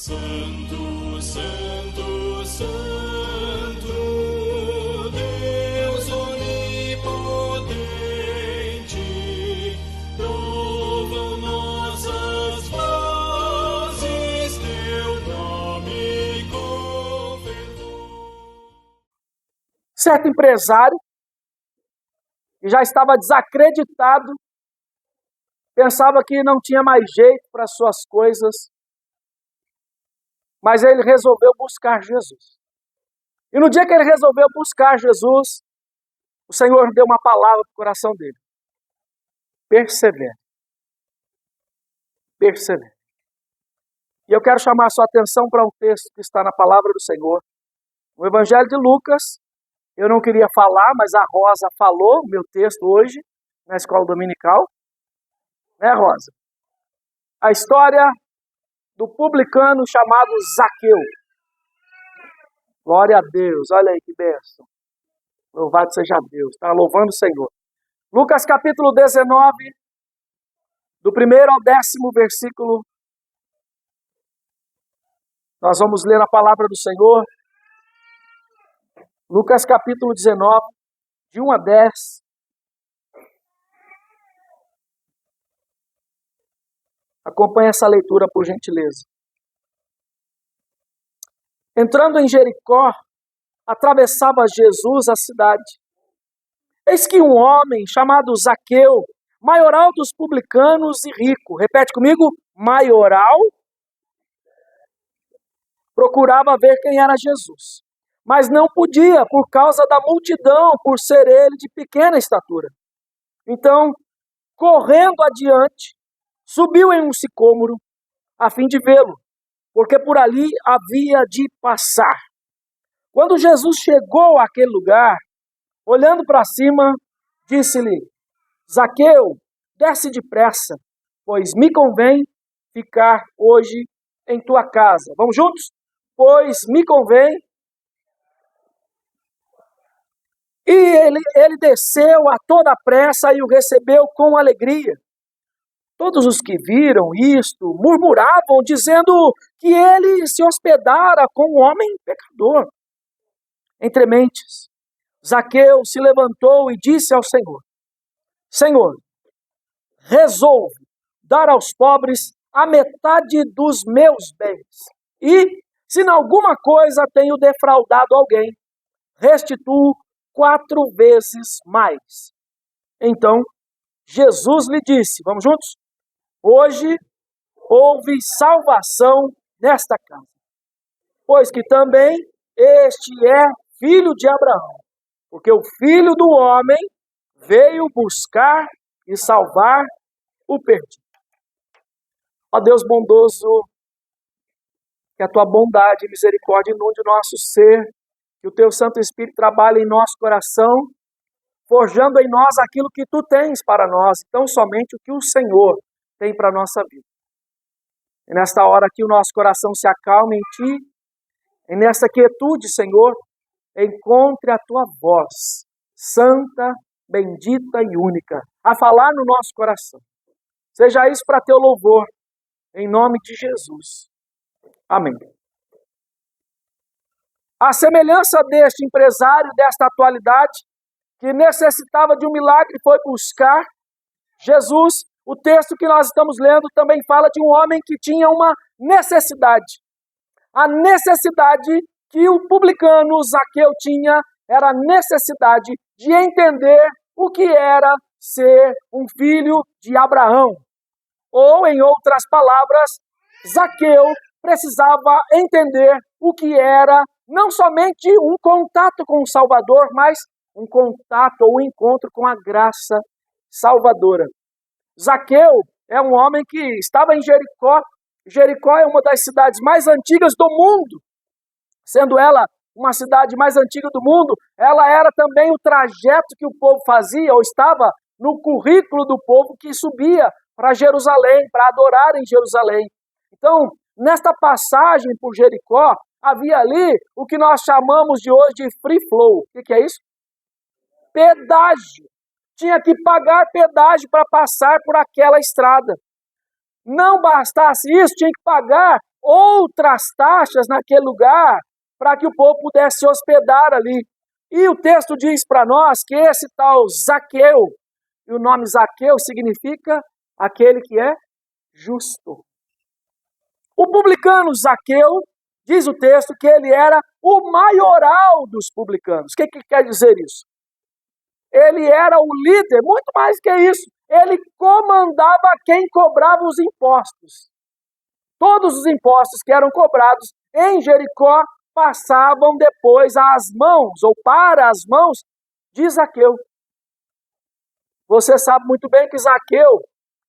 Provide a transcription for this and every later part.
Santo, Santo, Santo, Deus onipotente, louvam nossas vozes, teu nome confessou. Certo empresário, que já estava desacreditado, pensava que não tinha mais jeito para suas coisas, mas ele resolveu buscar Jesus. E no dia que ele resolveu buscar Jesus, o Senhor deu uma palavra para o coração dele. Persevere. Persevere. E eu quero chamar a sua atenção para um texto que está na palavra do Senhor. No Evangelho de Lucas, eu não queria falar, mas a Rosa falou o meu texto hoje, na escola dominical. Né, Rosa? A história do publicano chamado Zaqueu. Glória a Deus, olha aí que bênção. Louvado seja Deus, está louvando o Senhor. Lucas capítulo 19, do 1º ao 10º versículo, nós vamos ler a palavra do Senhor. Lucas capítulo 19, de 1 a 10. Acompanhe essa leitura, por gentileza. Entrando em Jericó, atravessava Jesus a cidade. Eis que um homem chamado Zaqueu, maioral dos publicanos e rico, repete comigo, maioral, procurava ver quem era Jesus, mas não podia por causa da multidão, por ser ele de pequena estatura. Então, correndo adiante, subiu em um sicômoro, a fim de vê-lo, porque por ali havia de passar. Quando Jesus chegou àquele lugar, olhando para cima, disse-lhe, Zaqueu, desce depressa, pois me convém ficar hoje em tua casa. Vamos juntos? Pois me convém. E ele desceu a toda pressa e o recebeu com alegria. Todos os que viram isto murmuravam, dizendo que ele se hospedara com um homem pecador. Entre mentes, Zaqueu se levantou e disse ao Senhor, Senhor, resolvo dar aos pobres a metade dos meus bens. E, se em alguma coisa tenho defraudado alguém, restituo 4 vezes mais. Então, Jesus lhe disse, vamos juntos? Hoje houve salvação nesta casa, pois que também este é filho de Abraão, porque o Filho do Homem veio buscar e salvar o perdido. Ó Deus bondoso, que a tua bondade e misericórdia inunde o nosso ser, que o teu Santo Espírito trabalhe em nosso coração, forjando em nós aquilo que tu tens para nós, tão somente o que o Senhor tem para a nossa vida. E nesta hora que o nosso coração se acalme em Ti, e nessa quietude, Senhor, encontre a Tua voz, santa, bendita e única, a falar no nosso coração. Seja isso para Teu louvor, em nome de Jesus. Amém. A semelhança deste empresário, desta atualidade, que necessitava de um milagre, foi buscar Jesus. O texto que nós estamos lendo também fala de um homem que tinha uma necessidade. A necessidade que o publicano Zaqueu tinha era a necessidade de entender o que era ser um filho de Abraão. Ou, em outras palavras, Zaqueu precisava entender o que era não somente um contato com o Salvador, mas um contato ou um encontro com a graça salvadora. Zaqueu é um homem que estava em Jericó. Jericó é uma das cidades mais antigas do mundo. Sendo ela uma cidade mais antiga do mundo, ela era também o trajeto que o povo fazia, ou estava no currículo do povo que subia para Jerusalém, para adorar em Jerusalém. Então, nesta passagem por Jericó, havia ali o que nós chamamos de hoje de free flow. O que é isso? Pedágio. Tinha que pagar pedágio para passar por aquela estrada. Não bastasse isso, tinha que pagar outras taxas naquele lugar para que o povo pudesse se hospedar ali. E o texto diz para nós que esse tal Zaqueu, e o nome Zaqueu significa aquele que é justo. O publicano Zaqueu, diz o texto, que ele era o maioral dos publicanos. O que quer dizer isso? Ele era o líder, muito mais que isso. Ele comandava quem cobrava os impostos. Todos os impostos que eram cobrados em Jericó passavam depois às mãos, ou para as mãos, de Zaqueu. Você sabe muito bem que Zaqueu,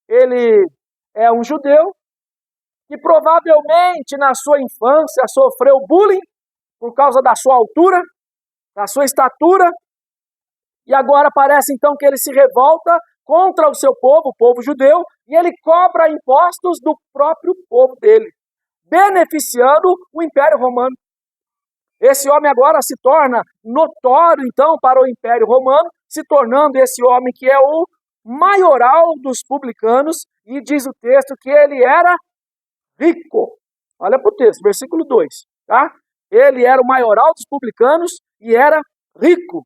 ele é um judeu que provavelmente na sua infância sofreu bullying por causa da sua altura, da sua estatura, e agora parece então que ele se revolta contra o seu povo, o povo judeu, e ele cobra impostos do próprio povo dele, beneficiando o Império Romano. Esse homem agora se torna notório, então, para o Império Romano, se tornando esse homem que é o maioral dos publicanos, e diz o texto que ele era rico. Olha para o texto, versículo 2, tá? Ele era o maioral dos publicanos e era rico.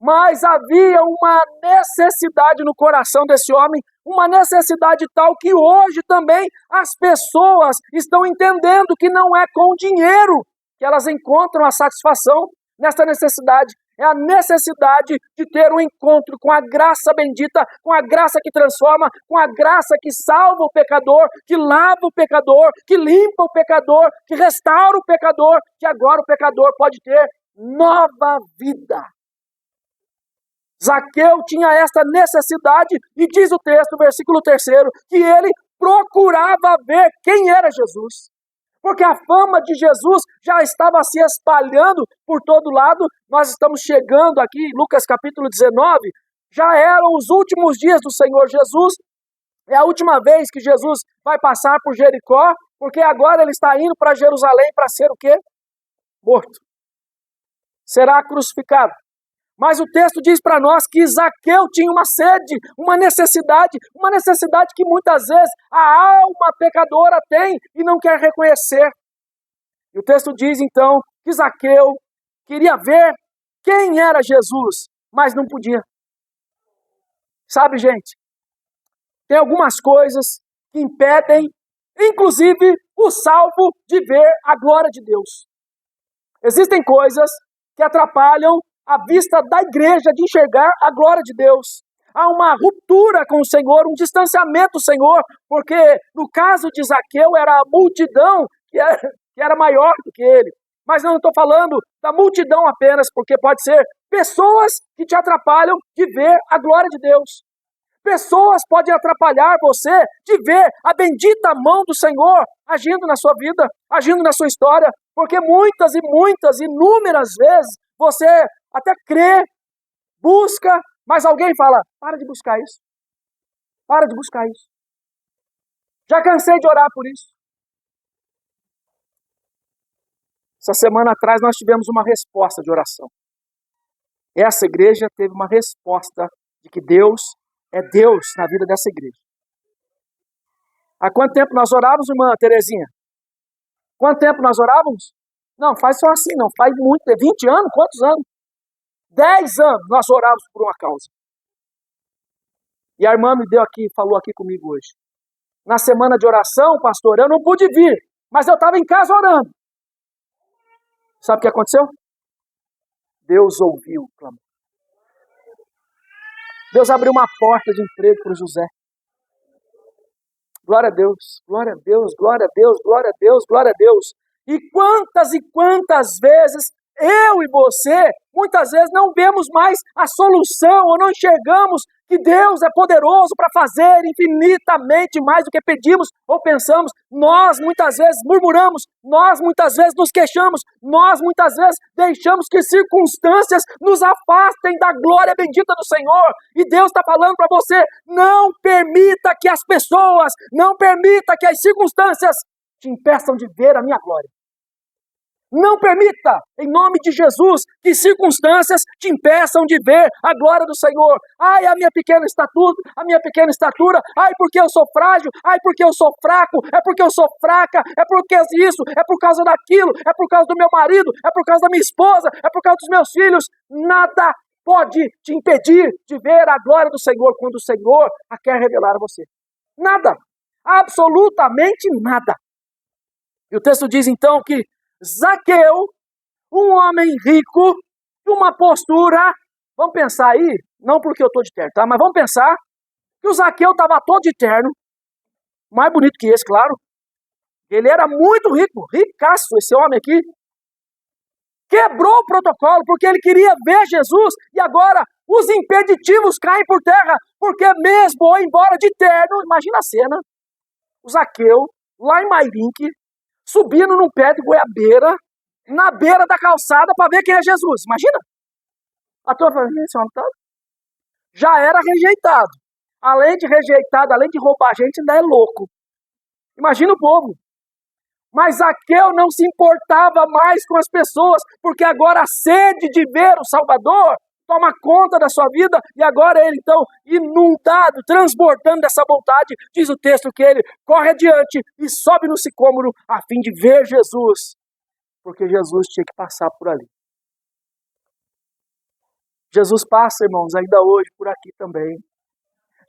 Mas havia uma necessidade no coração desse homem, uma necessidade tal que hoje também as pessoas estão entendendo que não é com dinheiro que elas encontram a satisfação nessa necessidade. É a necessidade de ter um encontro com a graça bendita, com a graça que transforma, com a graça que salva o pecador, que lava o pecador, que limpa o pecador, que restaura o pecador, que agora o pecador pode ter nova vida. Zaqueu tinha esta necessidade e diz o texto, versículo 3, que ele procurava ver quem era Jesus. Porque a fama de Jesus já estava se espalhando por todo lado. Nós estamos chegando aqui, Lucas capítulo 19, já eram os últimos dias do Senhor Jesus. É a última vez que Jesus vai passar por Jericó, porque agora ele está indo para Jerusalém para ser o quê? Morto. Será crucificado. Mas o texto diz para nós que Zaqueu tinha uma sede, uma necessidade que muitas vezes a alma pecadora tem e não quer reconhecer. E o texto diz então que Zaqueu queria ver quem era Jesus, mas não podia. Sabe, gente, tem algumas coisas que impedem, inclusive, o salvo de ver a glória de Deus. Existem coisas que atrapalham a vista da igreja de enxergar a glória de Deus. Há uma ruptura com o Senhor, um distanciamento do Senhor, porque no caso de Zaqueu era a multidão que era maior do que ele. Mas eu não estou falando da multidão apenas, porque pode ser pessoas que te atrapalham de ver a glória de Deus. Pessoas podem atrapalhar você de ver a bendita mão do Senhor agindo na sua vida, agindo na sua história, porque muitas e muitas, inúmeras vezes, você até crê, busca, mas alguém fala, para de buscar isso. Para de buscar isso. Já cansei de orar por isso. Essa semana atrás nós tivemos uma resposta de oração. Essa igreja teve uma resposta de que Deus é Deus na vida dessa igreja. Há quanto tempo nós orávamos, irmã Terezinha? Quanto tempo nós orávamos? Não, faz só assim, não. Faz muito, 20 anos? Quantos anos? 10 anos nós orávamos por uma causa. E a irmã me falou aqui comigo hoje. Na semana de oração, pastor, eu não pude vir, mas eu estava em casa orando. Sabe o que aconteceu? Deus ouviu o clamor. Deus abriu uma porta de emprego para o José. Glória a Deus, glória a Deus, glória a Deus, glória a Deus, glória a Deus. E quantas vezes eu e você, muitas vezes não vemos mais a solução, ou não enxergamos que Deus é poderoso para fazer infinitamente mais do que pedimos ou pensamos. Nós muitas vezes murmuramos, nós muitas vezes nos queixamos, nós muitas vezes deixamos que circunstâncias nos afastem da glória bendita do Senhor. E Deus está falando para você, não permita que as pessoas, não permita que as circunstâncias te impeçam de ver a minha glória. Não permita, em nome de Jesus, que circunstâncias te impeçam de ver a glória do Senhor. Ai, a minha pequena estatura, ai, porque eu sou frágil, ai, porque eu sou fraco, é porque eu sou fraca, é porque isso, é por causa daquilo, é por causa do meu marido, é por causa da minha esposa, é por causa dos meus filhos. Nada pode te impedir de ver a glória do Senhor quando o Senhor a quer revelar a você. Nada, absolutamente nada. E o texto diz então que Zaqueu, um homem rico, de uma postura, vamos pensar aí, não porque eu estou de terno, tá? Mas vamos pensar que o Zaqueu estava todo de terno, mais bonito que esse, claro. Ele era muito rico, ricaço esse homem aqui. Quebrou o protocolo porque ele queria ver Jesus e agora os impeditivos caem por terra, porque mesmo embora de terno, imagina a cena, o Zaqueu, lá em Mairinque, subindo num pé de goiabeira, na beira da calçada para ver quem é Jesus. Imagina? A tua família, já era rejeitado. Além de rejeitado, além de roubar a gente, ainda é louco. Imagina o povo. Mas Zaqueu não se importava mais com as pessoas, porque agora a sede de ver o Salvador toma conta da sua vida, e agora ele então, inundado, transbordando dessa vontade, diz o texto que ele corre adiante e sobe no sicômoro a fim de ver Jesus, porque Jesus tinha que passar por ali. Jesus passa, irmãos, ainda hoje por aqui também.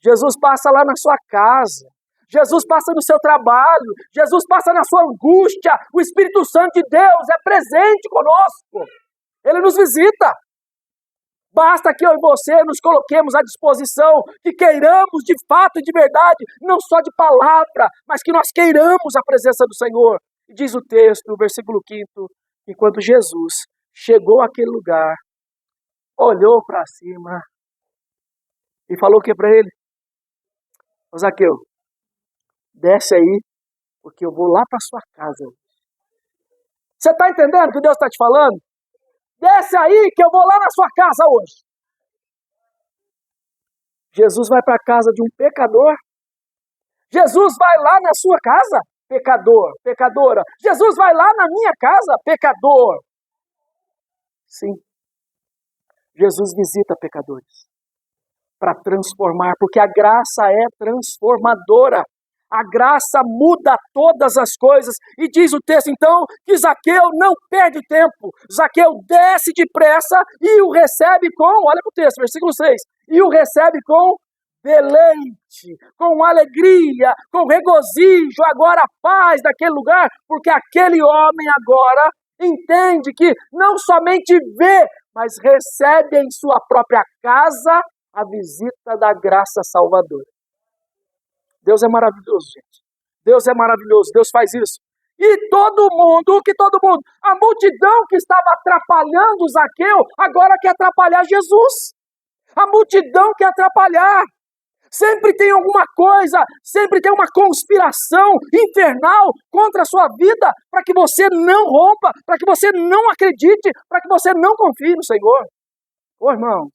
Jesus passa lá na sua casa. Jesus passa no seu trabalho. Jesus passa na sua angústia. O Espírito Santo de Deus é presente conosco. Ele nos visita. Basta que eu e você nos coloquemos à disposição, que queiramos de fato e de verdade, não só de palavra, mas que nós queiramos a presença do Senhor. E diz o texto, no versículo 5, enquanto Jesus chegou àquele lugar, olhou para cima e falou o que para ele? Ô Zaqueu, desce aí, porque eu vou lá para sua casa. Você está entendendo o que Deus está te falando? Desce aí que eu vou lá na sua casa hoje. Jesus vai para a casa de um pecador. Jesus vai lá na sua casa, pecador, pecadora. Jesus vai lá na minha casa, pecador. Sim. Jesus visita pecadores para transformar, porque a graça é transformadora. A graça muda todas as coisas. E diz o texto, então, que Zaqueu não perde tempo. Zaqueu desce depressa e o recebe com, olha para o texto, versículo 6, e o recebe com deleite, com alegria, com regozijo, agora a paz daquele lugar, porque aquele homem agora entende que não somente vê, mas recebe em sua própria casa a visita da graça salvadora. Deus é maravilhoso, gente. Deus é maravilhoso, Deus faz isso. E todo mundo, a multidão que estava atrapalhando Zaqueu, agora quer atrapalhar Jesus. A multidão quer atrapalhar. Sempre tem alguma coisa, sempre tem uma conspiração infernal contra a sua vida, para que você não rompa, para que você não acredite, para que você não confie no Senhor. Ô irmão,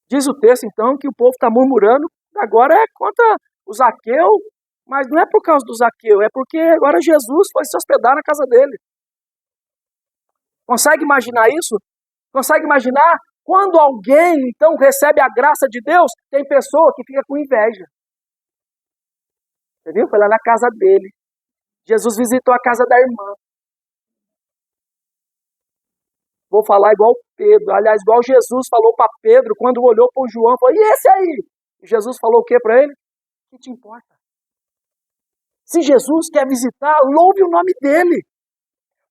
diz o texto então que o povo está murmurando, agora é contra o Zaqueu, mas não é por causa do Zaqueu, é porque agora Jesus foi se hospedar na casa dele. Consegue imaginar isso? Consegue imaginar? Quando alguém, então, recebe a graça de Deus, tem pessoa que fica com inveja. Entendeu? Foi lá na casa dele. Jesus visitou a casa da irmã. Vou falar igual Pedro. Aliás, igual Jesus falou para Pedro, quando olhou para o João, falou, e esse aí? E Jesus falou o que para ele? O que te importa? Se Jesus quer visitar, louve o nome dele.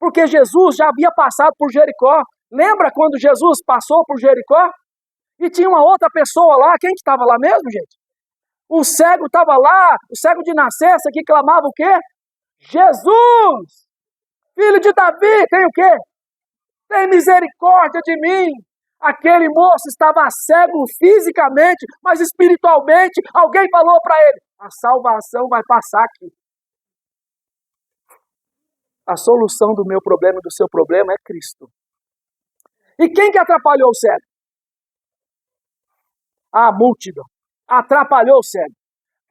Porque Jesus já havia passado por Jericó. Lembra quando Jesus passou por Jericó? E tinha uma outra pessoa lá, quem que estava lá mesmo, gente? O cego estava lá, o cego de nascença, que clamava o quê? Jesus! Filho de Davi, tem o quê? Tem misericórdia de mim! Aquele moço estava cego fisicamente, mas espiritualmente, alguém falou para ele, a salvação vai passar aqui. A solução do meu problema e do seu problema é Cristo. E quem que atrapalhou o cego? A multidão. Atrapalhou o cego.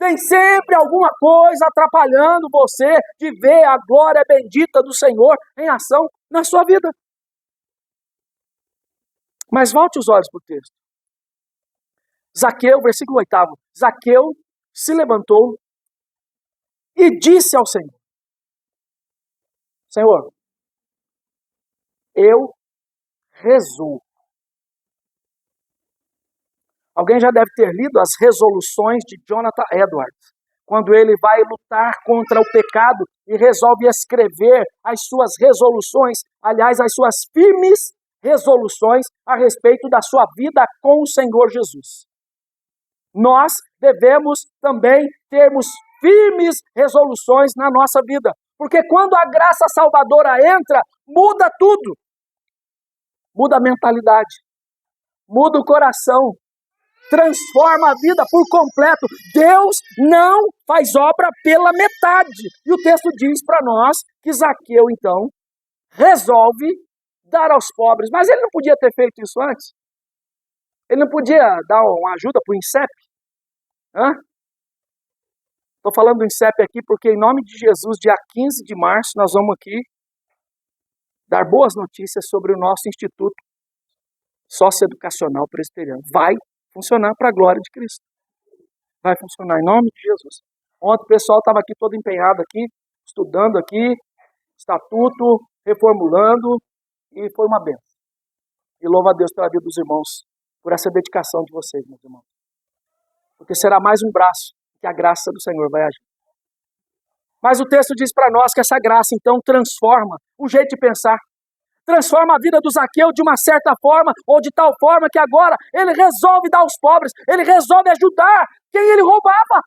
Tem sempre alguma coisa atrapalhando você de ver a glória bendita do Senhor em ação na sua vida. Mas volte os olhos para o texto. Zaqueu, versículo 8. Zaqueu se levantou e disse ao Senhor: Senhor, eu resolvo. Alguém já deve ter lido as resoluções de Jonathan Edwards, quando ele vai lutar contra o pecado e resolve escrever as suas resoluções, aliás, as suas firmes resoluções a respeito da sua vida com o Senhor Jesus. Nós devemos também termos firmes resoluções na nossa vida, porque quando a graça salvadora entra, muda tudo. Muda a mentalidade, muda o coração, transforma a vida por completo. Deus não faz obra pela metade. E o texto diz para nós que Zaqueu, então, resolve dar aos pobres. Mas ele não podia ter feito isso antes? Ele não podia dar uma ajuda para o INSEP? Estou falando do INSEP aqui porque, em nome de Jesus, dia 15 de março, nós vamos aqui dar boas notícias sobre o nosso Instituto Socioeducacional Presbiteriano. Vai funcionar para a glória de Cristo. Vai funcionar em nome de Jesus. Ontem o pessoal estava aqui todo empenhado aqui, estudando aqui, estatuto, reformulando, e foi uma bênção. E louvo a Deus pela vida dos irmãos, por essa dedicação de vocês, meus irmãos. Porque será mais um braço que a graça do Senhor vai agir. Mas o texto diz para nós que essa graça, então, transforma o jeito de pensar. Transforma a vida do Zaqueu de uma certa forma, ou de tal forma que agora ele resolve dar aos pobres, ele resolve ajudar quem ele roubava,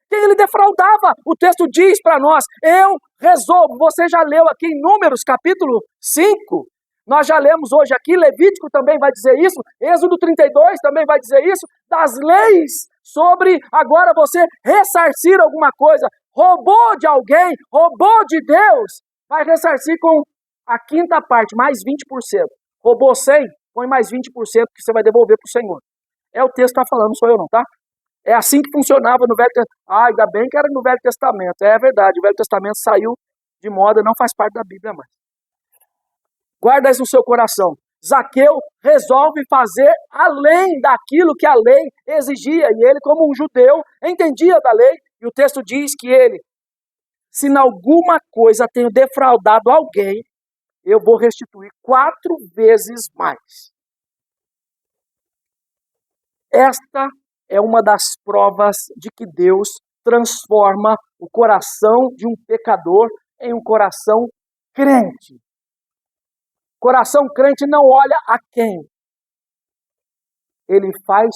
quem ele defraudava. O texto diz para nós, eu resolvo. Você já leu aqui em Números, capítulo 5, nós já lemos hoje aqui, Levítico também vai dizer isso, Êxodo 32 também vai dizer isso, das leis sobre agora você ressarcir alguma coisa, roubou de alguém, roubou de Deus, vai ressarcir com a quinta parte, mais 20%. Roubou 100, põe mais 20% que você vai devolver para o Senhor. É o texto que está falando, não sou eu não, tá? É assim que funcionava no Velho Testamento. Ainda bem que era no Velho Testamento. É verdade, o Velho Testamento saiu de moda, não faz parte da Bíblia mais. Guarda isso no seu coração. Zaqueu resolve fazer além daquilo que a lei exigia. E ele, como um judeu, entendia da lei. E o texto diz que ele, se em alguma coisa tenho defraudado alguém, eu vou restituir 4 vezes mais. Esta é uma das provas de que Deus transforma o coração de um pecador em um coração crente. Coração crente não olha a quem. Ele faz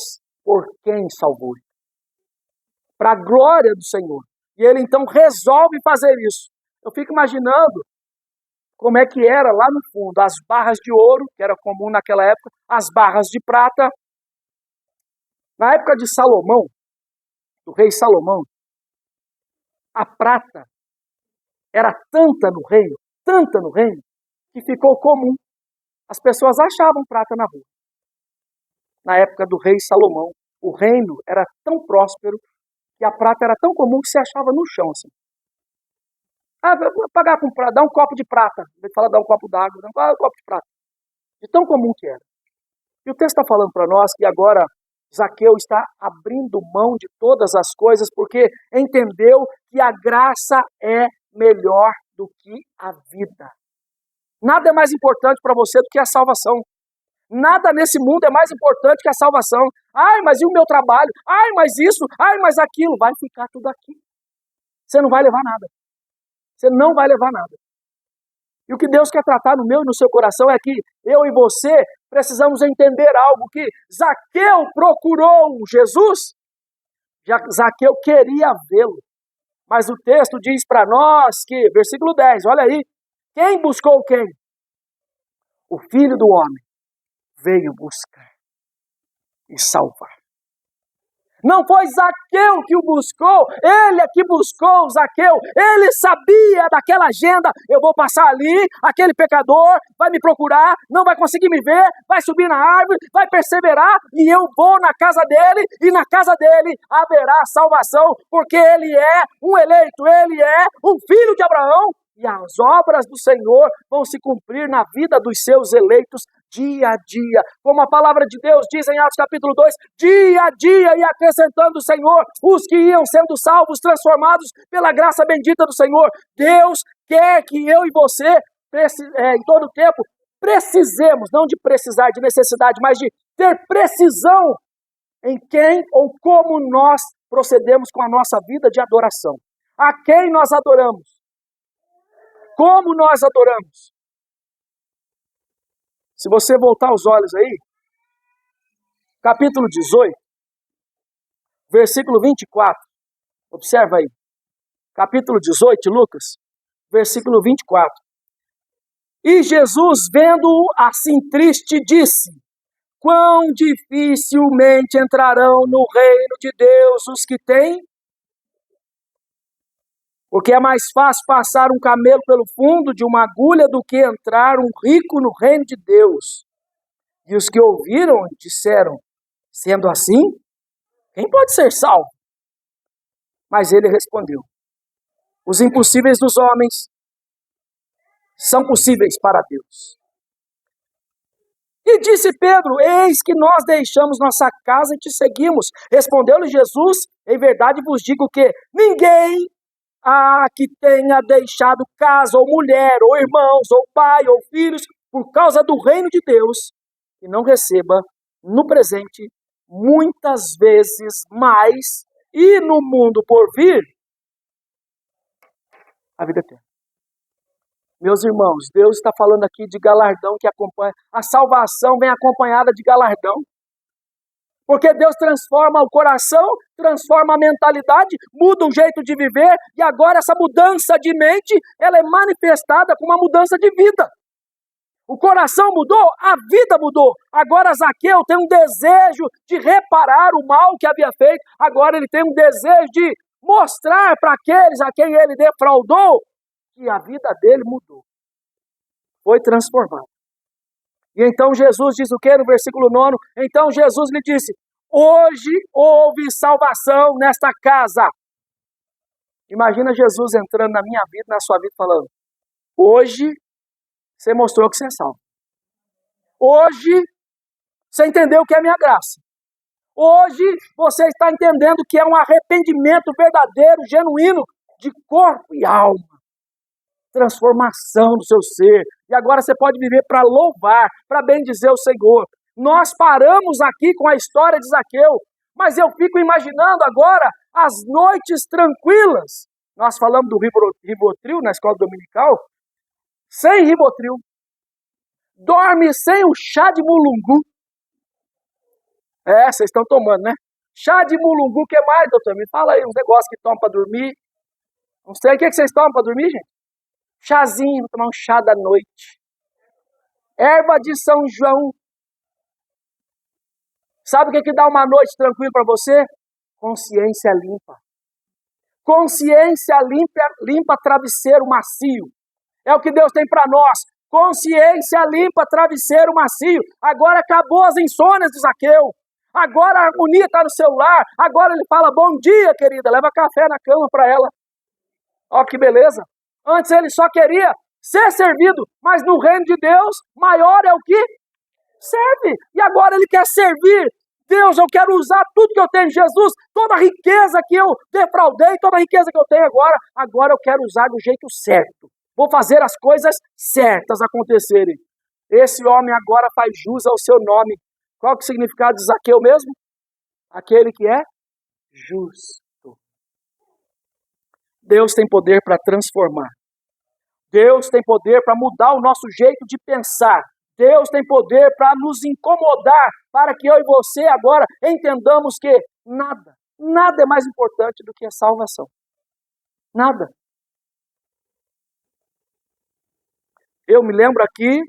por quem salvou. Para a glória do Senhor. E ele então resolve fazer isso. Eu fico imaginando como é que era lá no fundo, as barras de ouro, que era comum naquela época, as barras de prata. Na época de Salomão, do rei Salomão, a prata era tanta no reino, que ficou comum. As pessoas achavam prata na rua. Na época do rei Salomão, o reino era tão próspero que a prata era tão comum que se achava no chão, assim. Vou pagar com prata, dá um copo de prata. Ele fala, dá um copo d'água, dá um copo de prata. De tão comum que era. E o texto está falando para nós que agora Zaqueu está abrindo mão de todas as coisas porque entendeu que a graça é melhor do que a vida. Nada é mais importante para você do que a salvação. Nada nesse mundo é mais importante que a salvação. Ai, mas e o meu trabalho? Ai, mas isso? Ai, mas aquilo? Vai ficar tudo aqui. Você não vai levar nada. Você não vai levar nada. E o que Deus quer tratar no meu e no seu coração é que eu e você precisamos entender algo, que Zaqueu procurou Jesus, Zaqueu queria vê-lo. Mas o texto diz para nós que, versículo 10, olha aí, quem buscou quem? O Filho do Homem veio buscar e salvar. Não foi Zaqueu que o buscou, ele é que buscou Zaqueu. Ele sabia daquela agenda. Eu vou passar ali, aquele pecador vai me procurar, não vai conseguir me ver, vai subir na árvore, vai perseverar, e eu vou na casa dele, e na casa dele haverá salvação, porque ele é um eleito, ele é um filho de Abraão, e as obras do Senhor vão se cumprir na vida dos seus eleitos dia a dia. Como a palavra de Deus diz em Atos capítulo 2, dia a dia, e acrescentando o Senhor os que iam sendo salvos, transformados pela graça bendita do Senhor. Deus quer que eu e você, em todo tempo, precisemos, não de precisar, de necessidade, mas de ter precisão em quem ou como nós procedemos com a nossa vida de adoração. A quem nós adoramos? Como nós adoramos? Se você voltar os olhos aí, capítulo 18, versículo 24, observa aí, capítulo 18 de Lucas, versículo 24. E Jesus, vendo-o assim triste, disse: quão dificilmente entrarão no reino de Deus os que têm. Porque é mais fácil passar um camelo pelo fundo de uma agulha do que entrar um rico no reino de Deus. E os que ouviram disseram: sendo assim, quem pode ser salvo? Mas ele respondeu: os impossíveis dos homens são possíveis para Deus. E disse Pedro: eis que nós deixamos nossa casa e te seguimos. Respondeu-lhe Jesus: em verdade vos digo que ninguém que tenha deixado casa, ou mulher, ou irmãos, ou pai, ou filhos, por causa do reino de Deus, e não receba no presente muitas vezes mais, e no mundo por vir, a vida eterna. Meus irmãos, Deus está falando aqui de galardão que acompanha. A salvação vem acompanhada de galardão. Porque Deus transforma o coração, transforma a mentalidade, muda o jeito de viver, e agora essa mudança de mente, ela é manifestada com uma mudança de vida. O coração mudou, a vida mudou. Agora Zaqueu tem um desejo de reparar o mal que havia feito, agora ele tem um desejo de mostrar para aqueles a quem ele defraudou que a vida dele mudou, foi transformada. E então Jesus diz o que no versículo 9? Então Jesus lhe disse: hoje houve salvação nesta casa. Imagina Jesus entrando na minha vida, na sua vida, falando: hoje você mostrou que você é salvo. Hoje você entendeu o que é minha graça. Hoje você está entendendo que é um arrependimento verdadeiro, genuíno, de corpo e alma. Transformação do seu ser. E agora você pode viver para louvar, para bendizer o Senhor. Nós paramos aqui com a história de Zaqueu, mas eu fico imaginando agora as noites tranquilas. Nós falamos do Rivotril na escola dominical. Sem Rivotril. Dorme sem o chá de mulungu. Vocês estão tomando, né? Chá de mulungu, o que mais, doutor? Me fala aí uns negócios que tomam para dormir. Não sei o que vocês tomam para dormir, gente? Chazinho, vou tomar um chá da noite. Erva de São João. Sabe o que dá uma noite tranquila para você? Consciência limpa. Consciência limpa, travesseiro macio. É o que Deus tem para nós. Consciência limpa, travesseiro macio. Agora acabou as insônias de Zaqueu. Agora a harmonia está no celular. Agora ele fala: bom dia, querida. Leva café na cama para ela. Olha que beleza. Antes ele só queria ser servido, mas no reino de Deus, maior é o que serve. E agora ele quer servir. Deus, eu quero usar tudo que eu tenho em Jesus, toda a riqueza que eu defraudei, toda a riqueza que eu tenho agora eu quero usar do jeito certo. Vou fazer as coisas certas acontecerem. Esse homem agora faz jus ao seu nome. Qual que é o significado de Zaqueu mesmo? Aquele que é justo. Deus tem poder para transformar. Deus tem poder para mudar o nosso jeito de pensar. Deus tem poder para nos incomodar, para que eu e você agora entendamos que nada é mais importante do que a salvação. Nada. Eu me lembro aqui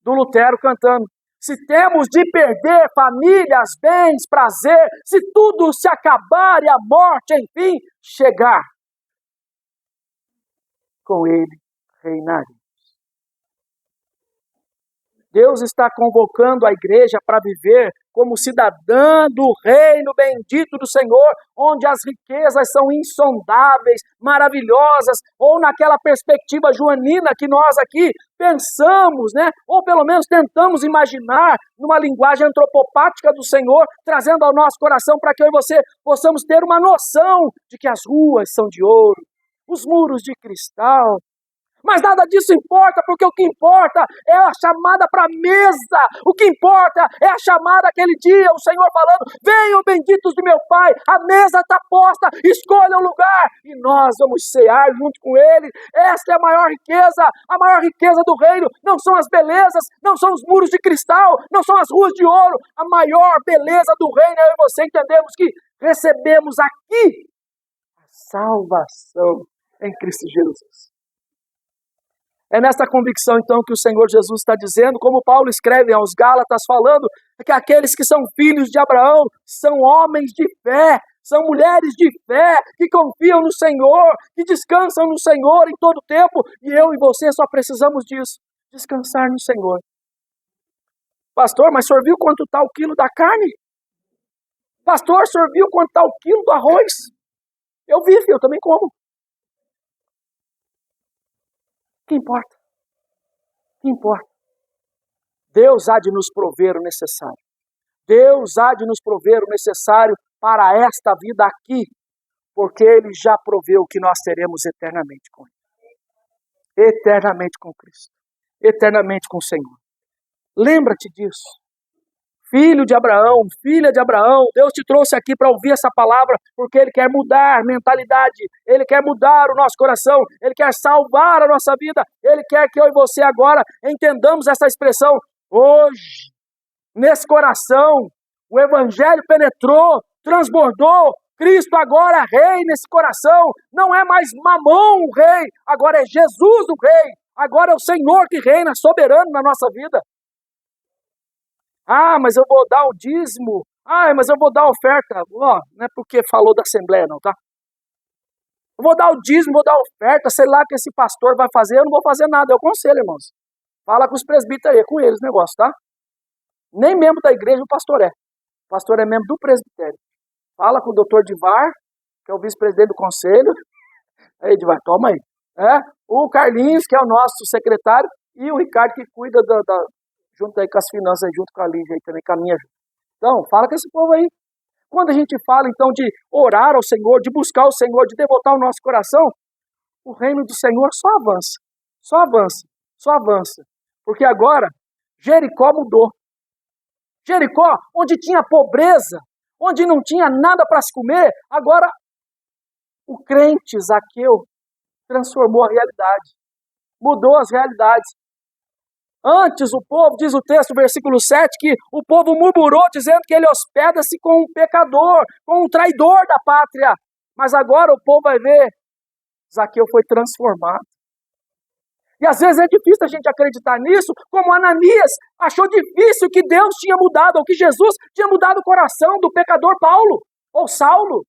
do Lutero cantando: se temos de perder famílias, bens, prazer, se tudo se acabar e a morte, enfim, chegar, com Ele reinaremos. Deus está convocando a igreja para viver como cidadã do reino bendito do Senhor, onde as riquezas são insondáveis, maravilhosas, ou naquela perspectiva joanina que nós aqui pensamos, né? Ou pelo menos tentamos imaginar numa linguagem antropopática do Senhor, trazendo ao nosso coração para que eu e você possamos ter uma noção de que as ruas são de ouro, os muros de cristal. Mas nada disso importa, porque o que importa é a chamada para a mesa. O que importa é a chamada aquele dia, o Senhor falando: venham benditos de meu Pai, a mesa está posta, escolha o lugar e nós vamos cear junto com Ele. Esta é a maior riqueza do reino. Não são as belezas, não são os muros de cristal, não são as ruas de ouro. A maior beleza do reino é eu e você entendemos que recebemos aqui a salvação em Cristo Jesus. É nessa convicção, então, que o Senhor Jesus está dizendo, como Paulo escreve aos Gálatas, falando que aqueles que são filhos de Abraão são homens de fé, são mulheres de fé, que confiam no Senhor, que descansam no Senhor em todo o tempo, e eu e você só precisamos disso, descansar no Senhor. Pastor, mas o senhor viu quanto está o quilo da carne? Pastor, o senhor viu quanto está o quilo do arroz? Eu vi, filho, eu também como. O que importa? O que importa? Deus há de nos prover o necessário. Deus há de nos prover o necessário para esta vida aqui, porque Ele já proveu que nós teremos eternamente com Ele. Eternamente com Cristo. Eternamente com o Senhor. Lembra-te disso. Filho de Abraão, filha de Abraão, Deus te trouxe aqui para ouvir essa palavra, porque Ele quer mudar a mentalidade, Ele quer mudar o nosso coração, Ele quer salvar a nossa vida, Ele quer que eu e você agora entendamos essa expressão. Hoje, nesse coração, o Evangelho penetrou, transbordou, Cristo agora reina nesse coração, não é mais Mamon o rei, agora é Jesus o rei, agora é o Senhor que reina soberano na nossa vida. Ah, mas eu vou dar o dízimo. Ah, mas eu vou dar a oferta. Não é porque falou da Assembleia não, tá? Eu vou dar o dízimo, vou dar a oferta, sei lá o que esse pastor vai fazer, eu não vou fazer nada. Eu aconselho, irmãos. Fala com os presbíteros aí, é com eles o negócio, tá? Nem membro da igreja o pastor é. O pastor é membro do presbitério. Fala com o doutor Divar, que é o vice-presidente do conselho. Aí, Divar, toma aí. O Carlinhos, que é o nosso secretário, e o Ricardo, que cuida junto aí com as finanças, junto com a Lígia aí também, caminha junto. Então, fala com esse povo aí. Quando a gente fala, então, de orar ao Senhor, de buscar o Senhor, de devotar o nosso coração, o reino do Senhor só avança. Só avança. Só avança. Porque agora, Jericó mudou. Jericó, onde tinha pobreza, onde não tinha nada para se comer, agora o crente Zaqueu transformou a realidade. Mudou as realidades. Antes o povo, diz o texto, versículo 7, que o povo murmurou dizendo que ele hospeda-se com um pecador, com um traidor da pátria. Mas agora o povo vai ver, Zaqueu foi transformado. E às vezes é difícil a gente acreditar nisso, como Ananias achou difícil que Deus tinha mudado, ou que Jesus tinha mudado o coração do pecador Paulo, ou Saulo.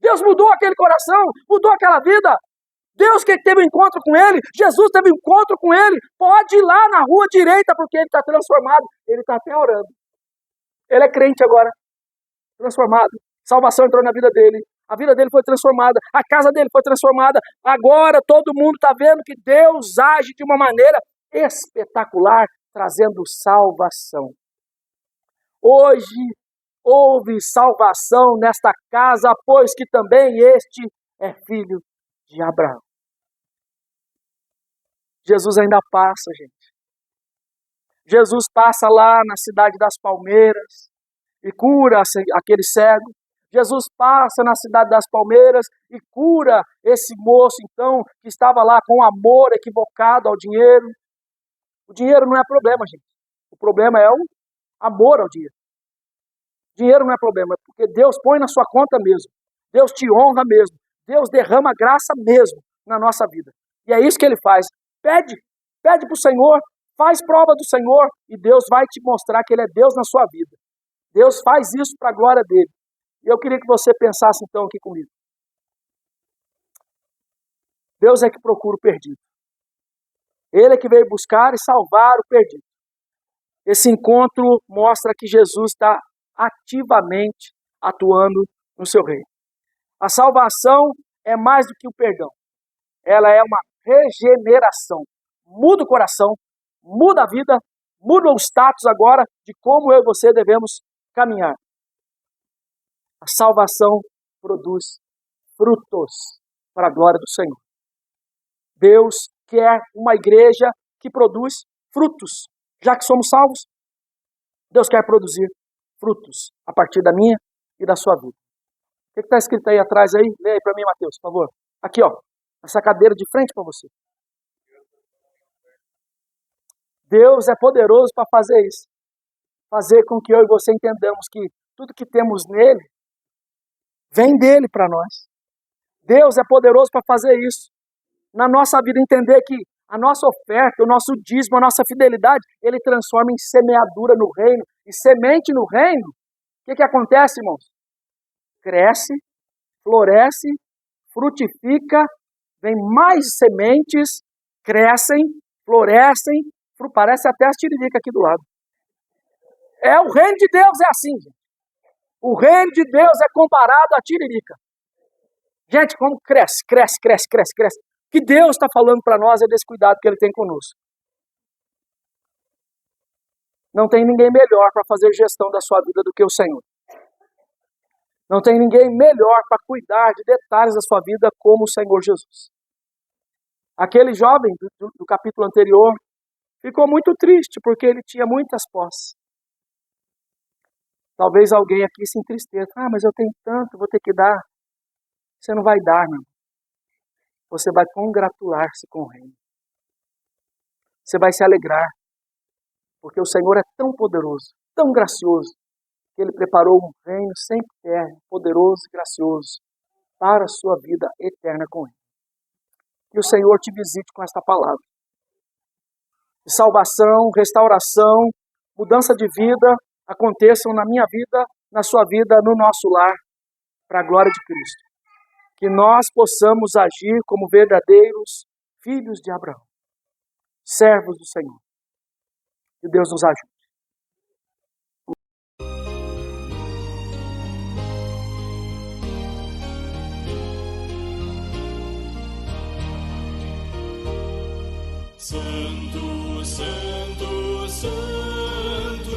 Deus mudou aquele coração, mudou aquela vida. Deus que teve um encontro com ele, Jesus teve um encontro com ele, pode ir lá na rua direita, porque ele está transformado, ele está até orando. Ele é crente agora, transformado, salvação entrou na vida dele, a vida dele foi transformada, a casa dele foi transformada, agora todo mundo está vendo que Deus age de uma maneira espetacular, trazendo salvação. Hoje houve salvação nesta casa, pois que também este é filho de Abraão. Jesus ainda passa, gente. Jesus passa lá na cidade das Palmeiras e cura aquele cego. Jesus passa na cidade das Palmeiras e cura esse moço, então, que estava lá com amor equivocado ao dinheiro. O dinheiro não é problema, gente. O problema é o amor ao dinheiro. Dinheiro não é problema, porque Deus põe na sua conta mesmo. Deus te honra mesmo. Deus derrama graça mesmo na nossa vida. E é isso que Ele faz. Pede para o Senhor, Faz prova do Senhor e Deus vai te mostrar que Ele é Deus na sua vida. Deus faz isso para a glória dEle. E eu queria que você pensasse então aqui comigo. Deus é que procura o perdido. Ele é que veio buscar e salvar o perdido. Esse encontro mostra que Jesus está ativamente atuando no seu reino. A salvação é mais do que o perdão. Ela é uma regeneração. Muda o coração, muda a vida, muda o status agora de como eu e você devemos caminhar. A salvação produz frutos para a glória do Senhor. Deus quer uma igreja que produz frutos. Já que somos salvos, Deus quer produzir frutos a partir da minha e da sua vida. O que está escrito aí atrás aí? Leia aí para mim, Mateus, por favor. Aqui, ó, essa cadeira de frente para você. Deus é poderoso para fazer isso. Fazer com que eu e você entendamos que tudo que temos nele vem dele para nós. Deus é poderoso para fazer isso. Na nossa vida, entender que a nossa oferta, o nosso dízimo, a nossa fidelidade, Ele transforma em semeadura no reino. E semente no reino, o que acontece, irmãos? Cresce, floresce, frutifica, vem mais sementes, crescem, florescem, parece até as tiriricas aqui do lado. O reino de Deus é assim, gente. O reino de Deus é comparado à tiririca. Gente, como cresce. O que Deus está falando para nós é desse cuidado que Ele tem conosco. Não tem ninguém melhor para fazer gestão da sua vida do que o Senhor. Não tem ninguém melhor para cuidar de detalhes da sua vida como o Senhor Jesus. Aquele jovem do capítulo anterior ficou muito triste porque ele tinha muitas posses. Talvez alguém aqui se entristeça. Mas eu tenho tanto, vou ter que dar. Você não vai dar, meu irmão. Você vai congratular-se com o reino. Você vai se alegrar. Porque o Senhor é tão poderoso, tão gracioso, que Ele preparou um reino sempre eterno, poderoso e gracioso, para a sua vida eterna com Ele. Que o Senhor te visite com esta palavra. De salvação, restauração, mudança de vida, aconteçam na minha vida, na sua vida, no nosso lar, para a glória de Cristo. Que nós possamos agir como verdadeiros filhos de Abraão, servos do Senhor. Que Deus nos ajude. Santo, Santo, Santo.